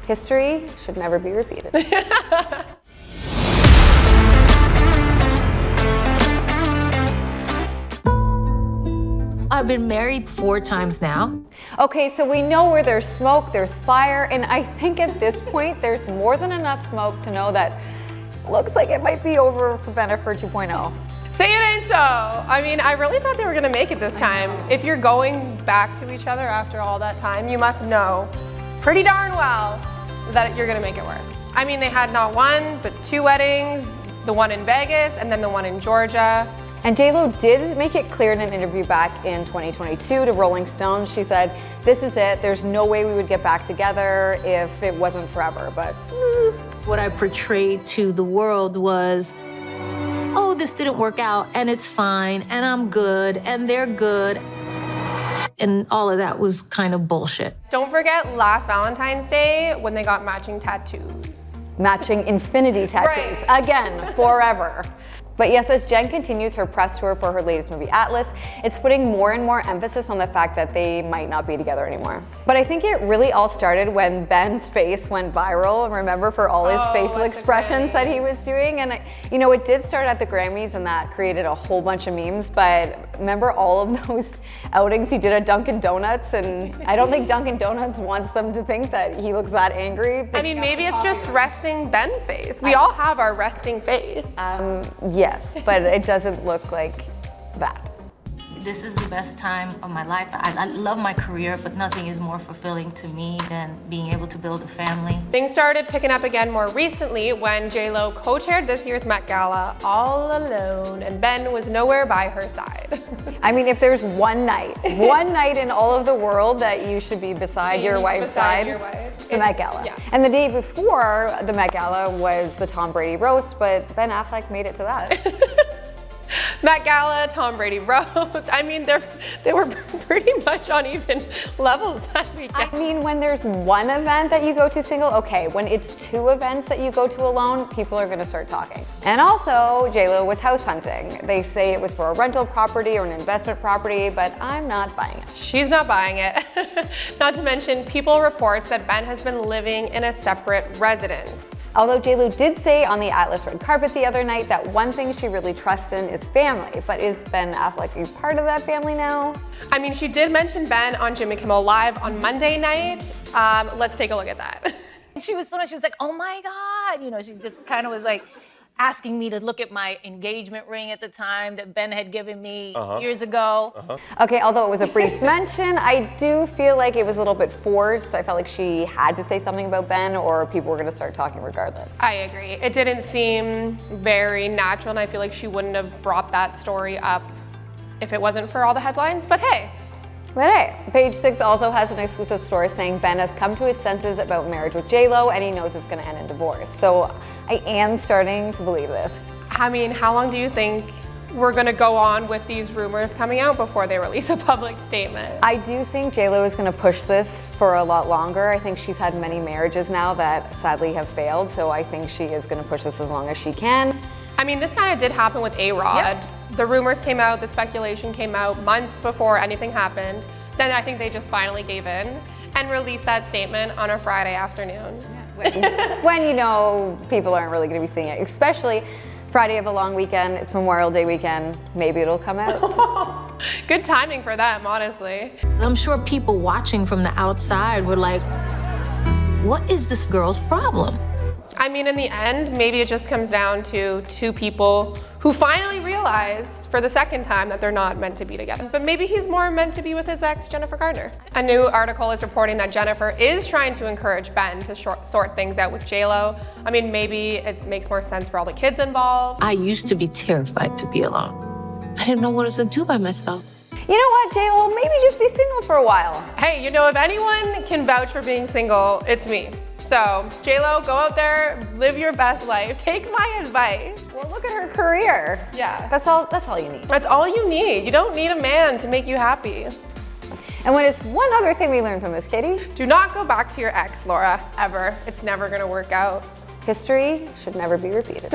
History should never be repeated. I've been married 4 times now. Okay, so we know where there's smoke, there's fire, and I think at this point there's more than enough smoke to know that looks like it might be over for Jennifer 2.0. Say it ain't so. I mean, I really thought they were gonna make it this time. If you're going back to each other after all that time, you must know pretty darn well that you're gonna make it work. I mean, they had not one, but 2 weddings, the one in Vegas and then the one in Georgia. And J.Lo did make it clear in an interview back in 2022 to Rolling Stone. She said, "This is it. There's no way we would get back together if it wasn't forever." But What I portrayed to the world was, oh, this didn't work out, and it's fine, and I'm good, and they're good. And all of that was kind of bullshit. Don't forget last Valentine's Day when they got matching tattoos. matching infinity tattoos. Right. Again, forever. But yes, as Jen continues her press tour for her latest movie, Atlas, it's putting more and more emphasis on the fact that they might not be together anymore. But I think it really all started when Ben's face went viral, remember, for all his facial expressions that he was doing. And you know, it did start at the Grammys and that created a whole bunch of memes, but remember all of those outings he did at Dunkin' Donuts? And I don't think Dunkin' Donuts wants them to think that he looks that angry. I mean, maybe it's just resting Ben face. We all have our resting face. Yes, but it doesn't look like that. This is the best time of my life. I love my career, but nothing is more fulfilling to me than being able to build a family. Things started picking up again more recently when J.Lo co-chaired this year's Met Gala all alone, and Ben was nowhere by her side. I mean, if there's one night in all of the world that you should be beside your wife's side, the Met Gala. Yeah. And the day before the Met Gala was the Tom Brady roast, but Ben Affleck made it to that. Met Gala, Tom Brady roast. I mean, they were pretty much on even levels that weekend. I mean, when there's one event that you go to single, okay. When it's two events that you go to alone, people are gonna start talking. And also, J.Lo was house hunting. They say it was for a rental property or an investment property, but I'm not buying it. She's not buying it. Not to mention, People reports that Ben has been living in a separate residence. Although J.Lo did say on the Atlas red carpet the other night that one thing she really trusts in is family. But is Ben Affleck a part of that family now? I mean, she did mention Ben on Jimmy Kimmel Live on Monday night. Let's take a look at that. She was like, oh my God. You know, she just kind of was like asking me to look at my engagement ring at the time that Ben had given me years ago. Okay, although it was a brief mention, I do feel like it was a little bit forced. I felt like she had to say something about Ben or people were gonna start talking regardless. I agree. It didn't seem very natural, and I feel like she wouldn't have brought that story up if it wasn't for all the headlines, but hey. But hey, Page Six also has an exclusive story saying Ben has come to his senses about marriage with J.Lo and he knows it's gonna end in divorce. So I am starting to believe this. I mean, how long do you think we're gonna go on with these rumors coming out before they release a public statement? I do think J.Lo is gonna push this for a lot longer. I think she's had many marriages now that sadly have failed, so I think she is gonna push this as long as she can. I mean, this kind of did happen with A-Rod. Yep. The rumors came out, the speculation came out months before anything happened. Then I think they just finally gave in and released that statement on a Friday afternoon. When you know people aren't really gonna be seeing it, especially Friday of a long weekend, it's Memorial Day weekend, maybe it'll come out. Good timing for them, honestly. I'm sure people watching from the outside were like, what is this girl's problem? I mean, in the end, maybe it just comes down to two people who finally realized for the second time that they're not meant to be together. But maybe he's more meant to be with his ex, Jennifer Garner. A new article is reporting that Jennifer is trying to encourage Ben to sort things out with J.Lo. I mean, maybe it makes more sense for all the kids involved. I used to be terrified to be alone. I didn't know what to do by myself. You know what, J.Lo, maybe just be single for a while. Hey, you know, if anyone can vouch for being single, it's me. So, J.Lo, go out there, live your best life. Take my advice. Well, look at her career. Yeah. That's all you need. That's all you need. You don't need a man to make you happy. And when it's one other thing we learned from this, Katie. Do not go back to your ex, Laura, ever. It's never gonna work out. History should never be repeated.